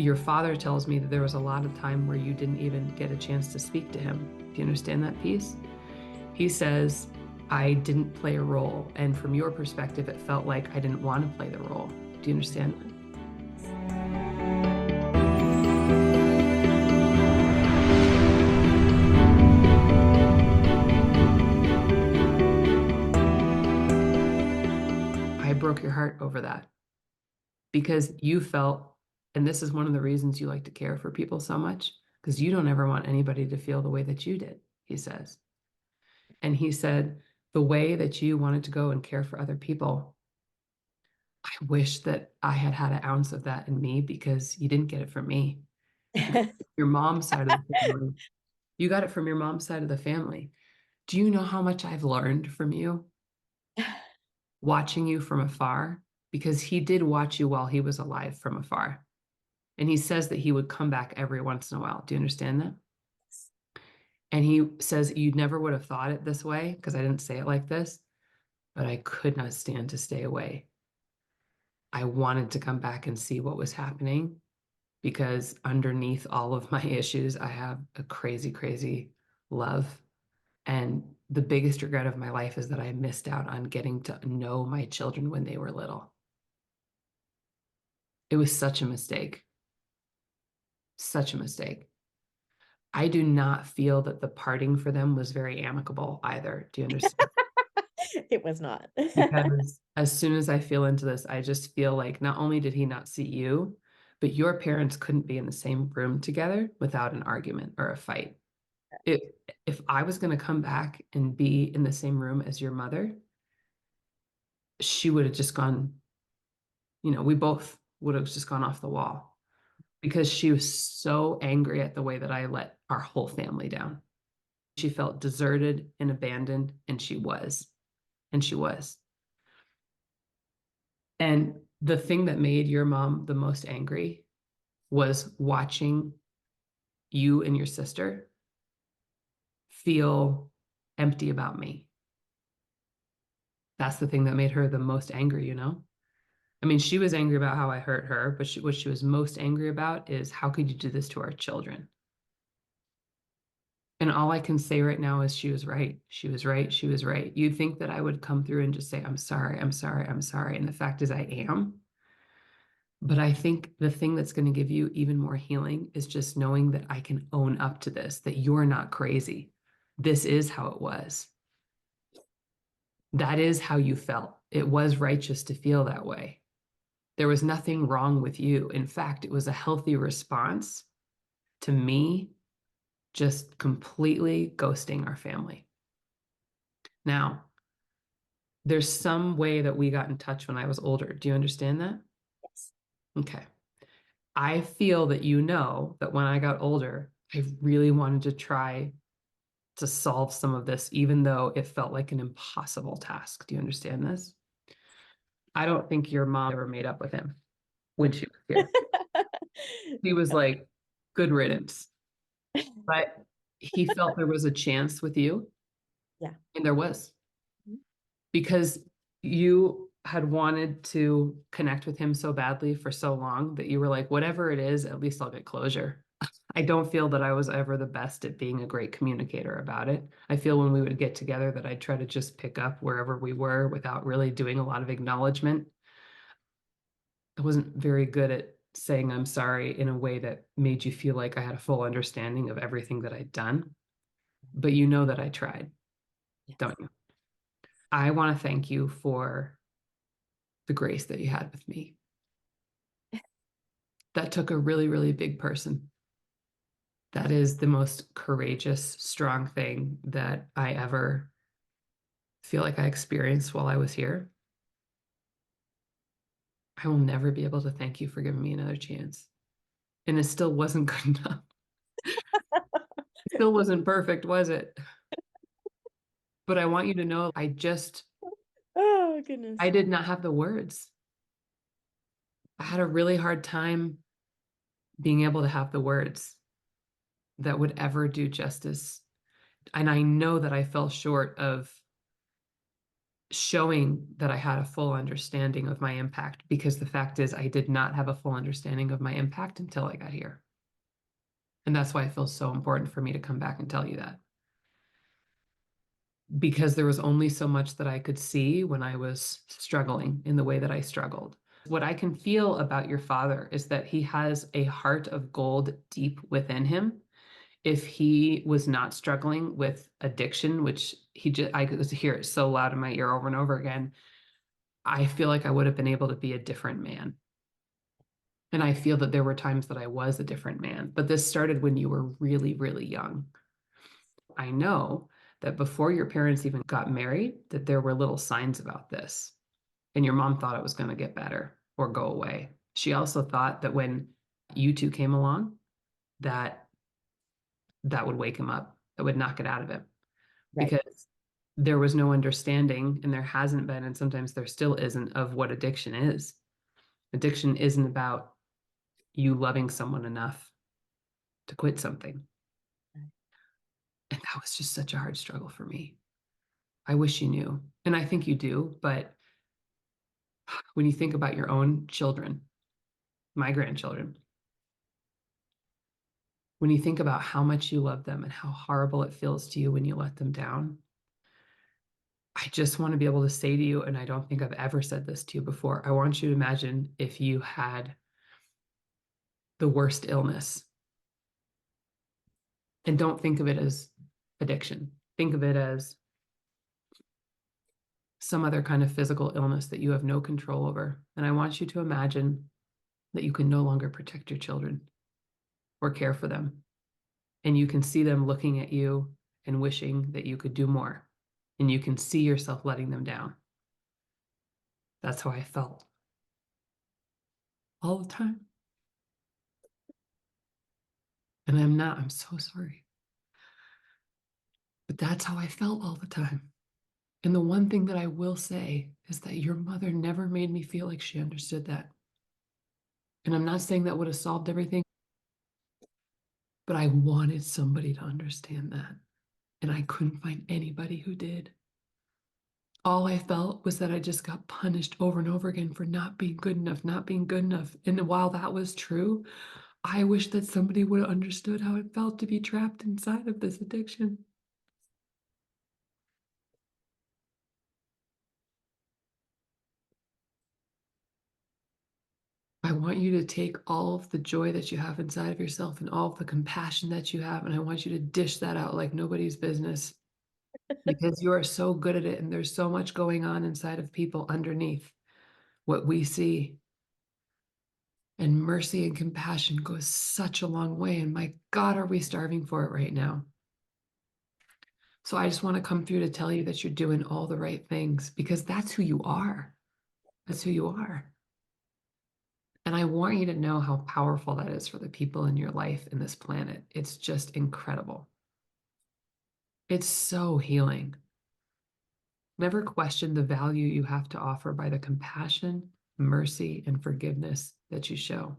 Your father tells me that there was a lot of time where you didn't even get a chance to speak to him. Do you understand that piece? He says, I didn't play a role. And from your perspective, it felt like I didn't want to play the role. Do you understand that? I broke your heart over that because you felt, and this is one of the reasons you like to care for people so much, because you don't ever want anybody to feel the way that you did, he says. And he said, the way that you wanted to go and care for other people, I wish that I had had an ounce of that in me because you didn't get it from me. Your mom's side of the family. You got it from your mom's side of the family. Do you know how much I've learned from you watching you from afar? Because he did watch you while he was alive from afar. And he says that he would come back every once in a while. Do you understand that? And he says, you never would have thought it this way because I didn't say it like this, but I could not stand to stay away. I wanted to come back and see what was happening because underneath all of my issues, I have a crazy, crazy love. And the biggest regret of my life is that I missed out on getting to know my children when they were little. It was such a mistake. Such a mistake. I do not feel that the parting for them was very amicable either. Do you understand? It was not. Because as soon as I feel into this, I just feel like not only did he not see you, but your parents couldn't be in the same room together without an argument or a fight. If if I was going to come back and be in the same room as your mother, she would have just gone, we both would have just gone off the wall because she was so angry at the way that I let our whole family down. She felt deserted and abandoned, and she was. And she was. And the thing that made your mom the most angry was watching you and your sister feel empty about me. That's the thing that made her the most angry. I mean, she was angry about how I hurt her, but what she was most angry about is how could you do this to our children? And all I can say right now is she was right. She was right. She was right. You'd think that I would come through and just say, I'm sorry, I'm sorry, I'm sorry. And the fact is, I am. But I think the thing that's going to give you even more healing is just knowing that I can own up to this, that you're not crazy. This is how it was. That is how you felt. It was righteous to feel that way. There was nothing wrong with you. In fact, it was a healthy response to me just completely ghosting our family. Now, there's some way that we got in touch when I was older. Do you understand that? Yes. Okay. I feel that you know that when I got older, I really wanted to try to solve some of this, even though it felt like an impossible task. Do you understand this? I don't think your mom ever made up with him when she was here. He was No. like, good riddance. But he felt there was a chance with you, Yeah. and there was because you had wanted to connect with him so badly for so long that you were like, whatever it is, at least I'll get closure. I don't feel that I was ever the best at being a great communicator about it. I feel when we would get together that I'd try to just pick up wherever we were without really doing a lot of acknowledgement. I wasn't very good at saying I'm sorry in a way that made you feel like I had a full understanding of everything that I'd done. But you know that I tried, Yes. don't you? I want to thank you for the grace that you had with me. That took a really, really big person. That is the most courageous, strong thing that I ever feel like I experienced while I was here. I will never be able to thank you for giving me another chance. And it still wasn't good enough. It still wasn't perfect, was it? But I want you to know Oh, I goodness. did not have the words. I had a really hard time being able to have the words that would ever do justice. And I know that I fell short of showing that I had a full understanding of my impact, because the fact is I did not have a full understanding of my impact until I got here. And that's why it feels so important for me to come back and tell you that. Because there was only so much that I could see when I was struggling in the way that I struggled. What I can feel about your father is that he has a heart of gold deep within him. If he was not struggling with addiction, which I could hear it so loud in my ear over and over again, I feel like I would have been able to be a different man. And I feel that there were times that I was a different man, but this started when you were really, really young. I know that before your parents even got married, that there were little signs about this. And your mom thought it was going to get better or go away. She also thought that when you two came along, that that would wake him up, that would knock it out of him, Right. because there was no understanding, and there hasn't been, and sometimes there still isn't, of what addiction is. Addiction isn't about you loving someone enough to quit something. And that was just such a hard struggle for me. I wish you knew. And I think you do. But when you think about your own children, my grandchildren, when you think about how much you love them and how horrible it feels to you when you let them down, I just want to be able to say to you, and I don't think I've ever said this to you before, I want you to imagine if you had the worst illness. And don't think of it as addiction. Think of it as some other kind of physical illness that you have no control over. And I want you to imagine that you can no longer protect your children or care for them. And you can see them looking at you and wishing that you could do more. And you can see yourself letting them down. That's how I felt all the time. And I'm so sorry. But that's how I felt all the time. And the one thing that I will say is that your mother never made me feel like she understood that. And I'm not saying that would have solved everything, but I wanted somebody to understand that. And I couldn't find anybody who did. All I felt was that I just got punished over and over again for not being good enough, not being good enough. And while that was true, I wish that somebody would have understood how it felt to be trapped inside of this addiction. I want you to take all of the joy that you have inside of yourself and all of the compassion that you have, and I want you to dish that out like nobody's business, because you are so good at it, and there's so much going on inside of people underneath what we see. And mercy and compassion goes such a long way. And my God, are we starving for it right now? So I just want to come through to tell you that you're doing all the right things, because that's who you are. That's who you are. And I want you to know how powerful that is for the people in your life in this planet. It's just incredible. It's so healing. Never question the value you have to offer by the compassion, mercy, and forgiveness that you show.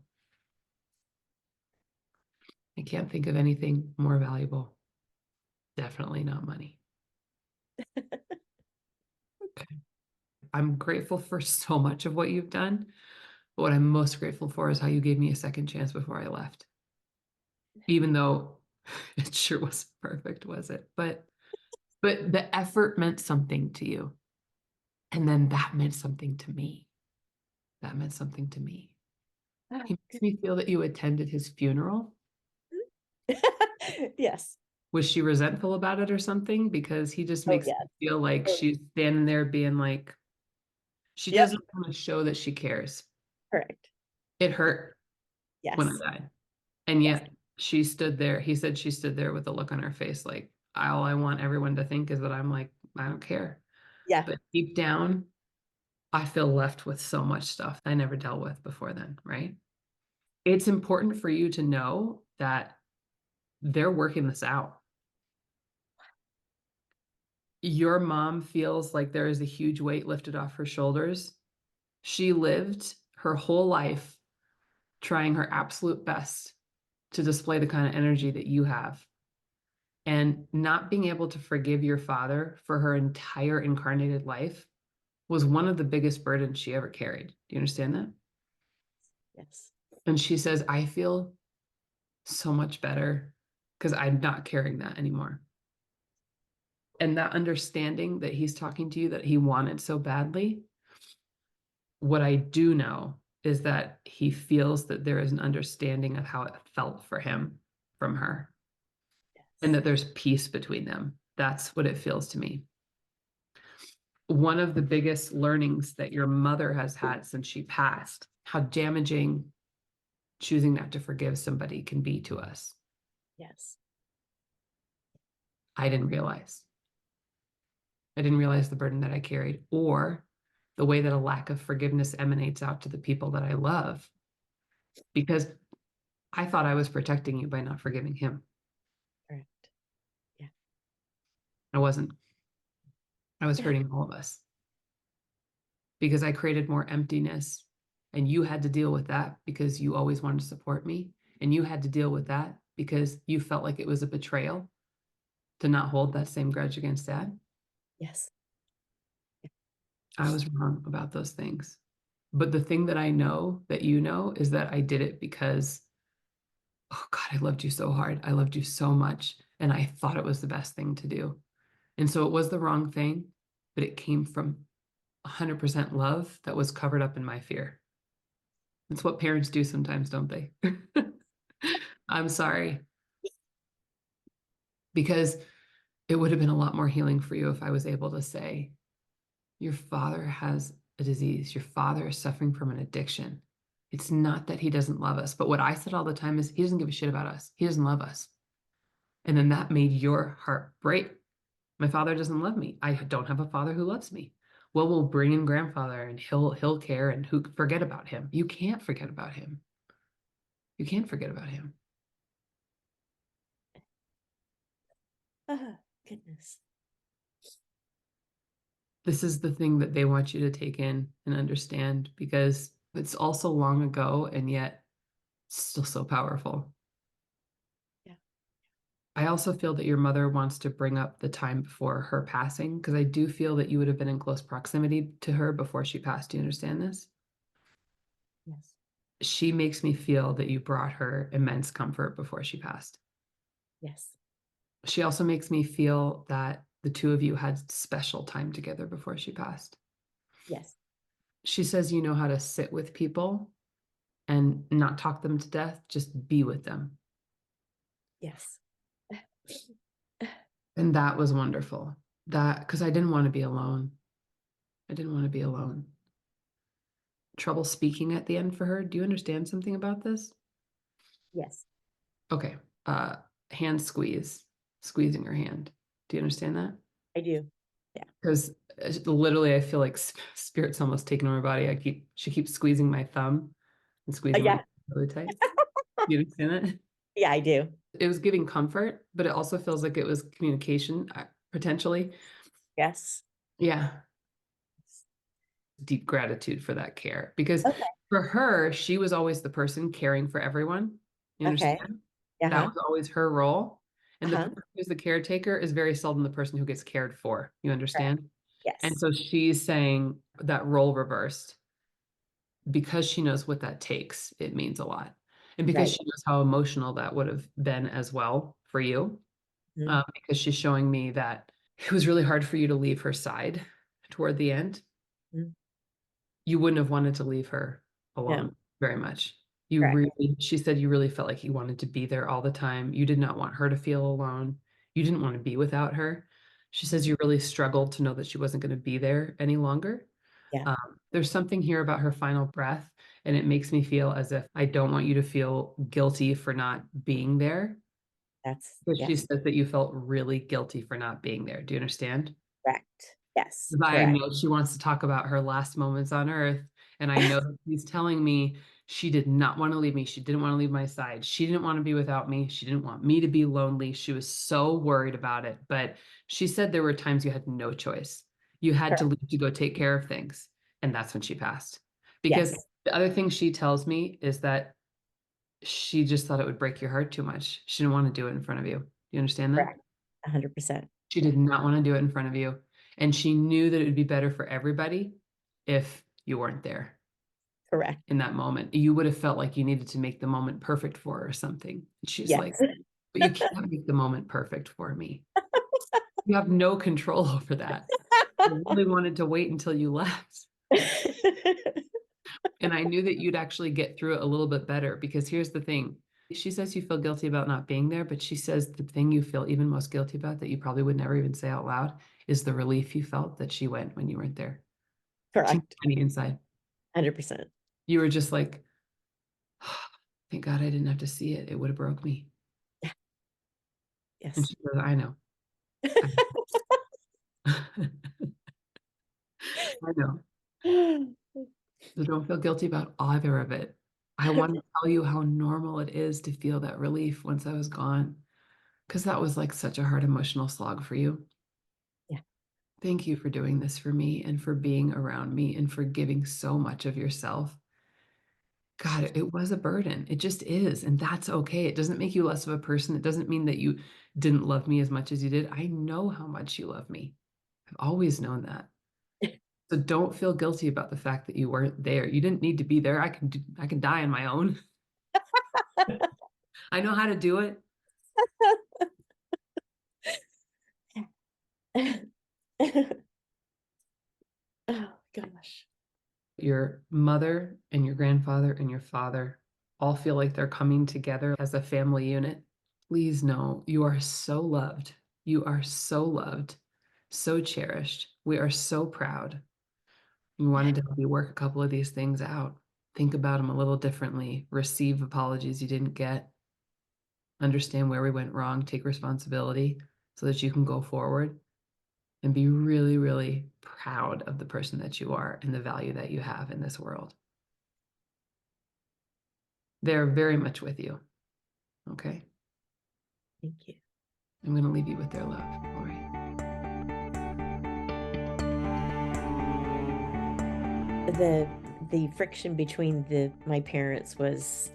I can't think of anything more valuable. Definitely not money. Okay. I'm grateful for so much of what you've done, but what I'm most grateful for is how you gave me a second chance before I left. Even though it sure wasn't perfect, was it? But the effort meant something to you. And then that meant something to me. That meant something to me. Ah, He makes good. me feel that you attended his funeral. Yes. Was she resentful about it or something? Because he just Oh, makes yes. me feel like Oh, she's standing there being like, she yep. doesn't want to show that she cares. Correct. It hurt when I Yes. died. And Yes. yet she stood there. He said she stood there with a look on her face like, all I want everyone to think is that I'm like, I don't care. Yeah. But deep down, I feel left with so much stuff I never dealt with before then, right? It's important for you to know that they're working this out. Your mom feels like there is a huge weight lifted off her shoulders. She lived her whole life trying her absolute best to display the kind of energy that you have. And not being able to forgive your father for her entire incarnated life was one of the biggest burdens she ever carried. Do you understand that? Yes. And she says, I feel so much better because I'm not carrying that anymore. And that understanding that he's talking to you that he wanted so badly, what I do know is that he feels that there is an understanding of how it felt for him from her and Yes. that there's peace between them. That's what it feels to me. One of the biggest learnings that your mother has had since she passed, how damaging choosing not to forgive somebody can be to us. Yes. I didn't realize. I didn't realize the burden that I carried or the way that a lack of forgiveness emanates out to the people that I love because I thought I was protecting you by not forgiving him. Correct. Yeah. I wasn't. I was hurting all of us because I created more emptiness and you had to deal with that because you always wanted to support me and you had to deal with that because you felt like it was a betrayal to not hold that same grudge against dad. Yes. I was wrong about those things. But the thing that I know that you know is that I did it because, oh God, I loved you so hard. I loved you so much. And I thought it was the best thing to do. And so it was the wrong thing, but it came from 100% love that was covered up in my fear. It's what parents do sometimes, don't they? I'm sorry, because it would have been a lot more healing for you if I was able to say, your father has a disease. Your father is suffering from an addiction. It's not that he doesn't love us. But what I said all the time is he doesn't give a shit about us. He doesn't love us. And then that made your heart break. My father doesn't love me. I don't have a father who loves me. Well, we'll bring in grandfather and he'll care and who forget about him. You can't forget about him. You can't forget about him. Oh, goodness. This is the thing that they want you to take in and understand because it's also long ago and yet still so powerful. Yeah. I also feel that your mother wants to bring up the time before her passing because I do feel that you would have been in close proximity to her before she passed. Do you understand this? Yes. She makes me feel that you brought her immense comfort before she passed. Yes. She also makes me feel that the two of you had special time together before she passed. Yes. She says you know how to sit with people and not talk them to death, just be with them. Yes. And that was wonderful. That because I didn't want to be alone. I didn't want to be alone. Trouble speaking at the end for her. Do you understand something about this? Yes. Okay. Uh, hand squeeze, squeezing her hand. Do you understand that? I do. Yeah. Because literally, I feel like spirit's almost taken over my body. She keeps squeezing my thumb and squeezing my Yeah. hand really tight. You understand that? Yeah, I do. It was giving comfort, but it also feels like it was communication, potentially. Yes. Yeah. Deep gratitude for that care because Okay. for her, she was always the person caring for everyone. You Okay. understand? That Uh-huh. was always her role. And the Uh-huh. person who's the caretaker is very seldom the person who gets cared for. You Correct. understand? And Yes. so she's saying that role reversed because she knows what that takes. It means a lot. And because Right. she knows how emotional that would have been as well for you, Mhm. because she's showing me that it was really hard for you to leave her side toward the end. Mhm. You wouldn't have wanted to leave her No. alone very much. Correct. She said you really felt like you wanted to be there all the time. You did not want her to feel alone. You didn't want to be without her. She says Mhm. you really struggled to know that she wasn't going to be there any longer. Yeah. There's something here about her final breath, and it makes me feel as if I don't want you to feel guilty for not being there. That's Because she yes. says that you felt really guilty for not being there. Do you understand? Correct. Yes. 'Cause I Correct. know she wants to talk about her last moments on earth. And I know that she's telling me she did not want to leave me. She didn't want to leave my side. She didn't want to be without me. She didn't want me to be lonely. She was so worried about it. But she said there were times you had no choice. You had to Correct. leave to go take care of things. And that's when she passed. Because Yes. the other thing she tells me is that she just thought it would break your heart too much. She didn't want to do it in front of you. You understand that? Correct. 100%. She Yeah. did not want to do it in front of you. And she knew that it would be better for everybody if you weren't there Correct. in that moment. You would have felt like you needed to make the moment perfect for her or something. And she's Yes. like, "But you can't make the moment perfect for me. You have no control over that. I really wanted to wait until you left." And I knew that you'd actually get through it a little bit better because here's the thing. She says you feel guilty about not being there, but she says the thing you feel even most guilty about that you probably would never even say out loud is the relief you felt that she went when you weren't there. Teeny Correct. tiny inside. 100%. You were just like, thank God I didn't have to see it. It would have broke me. And Yes. she goes, I know. I I know. So don't feel guilty about either of it. I want to tell you how normal it is to feel that relief once I was gone, because that was like such a hard emotional slog for you. Yeah. Thank you for doing this for me and for being around me and for giving so much of yourself. God, it was a burden. It just is. And that's okay. It doesn't make you less of a person. It doesn't mean that you didn't love me as much as you did. I know how much you love me. I've always known that. So don't feel guilty about the fact that you weren't there. You didn't need to be there. I can die on my own. I know how to do it. Oh gosh. Your mother and your grandfather and your father all feel like they're coming together as a family unit. Please know you are so loved. You are so loved, so cherished. We are so proud. We wanted to help you work a couple of these things out. Think about them a little differently. Receive apologies you didn't get. Understand where we went wrong. Take responsibility so that you can go forward and be really, really proud of the person that you are and the value that you have in this world. They're very much with you. Okay. Thank you. I'm going to leave you with their love. All right. The friction between my parents was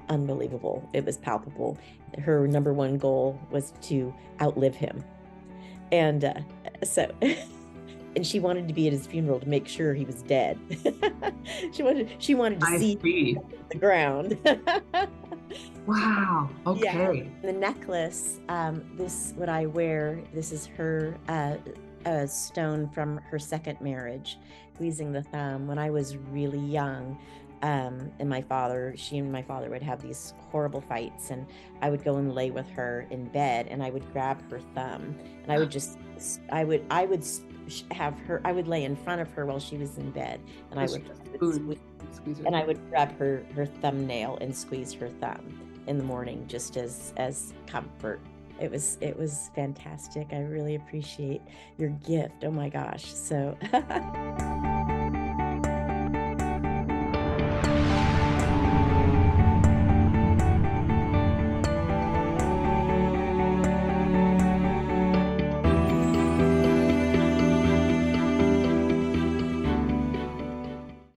unbelievable. It was palpable. Her number one goal was to outlive him. And so and she wanted to be at his funeral to make sure he was dead. She wanted to I see see. the ground. Wow. Yeah. Okay. The necklace, this what I wear, this is her a stone from her second marriage, squeezing the thumb. When I was really young, she and my father would have these horrible fights, and I would go and lay with her in bed, and I would grab her thumb, and I would just, I would have her, I would lay in front of her while she was in bed, and I would, Squeeze her and I thumb. would grab her thumbnail and squeeze her thumb in the morning just as comfort. It was fantastic. I really appreciate your gift. Oh my gosh. So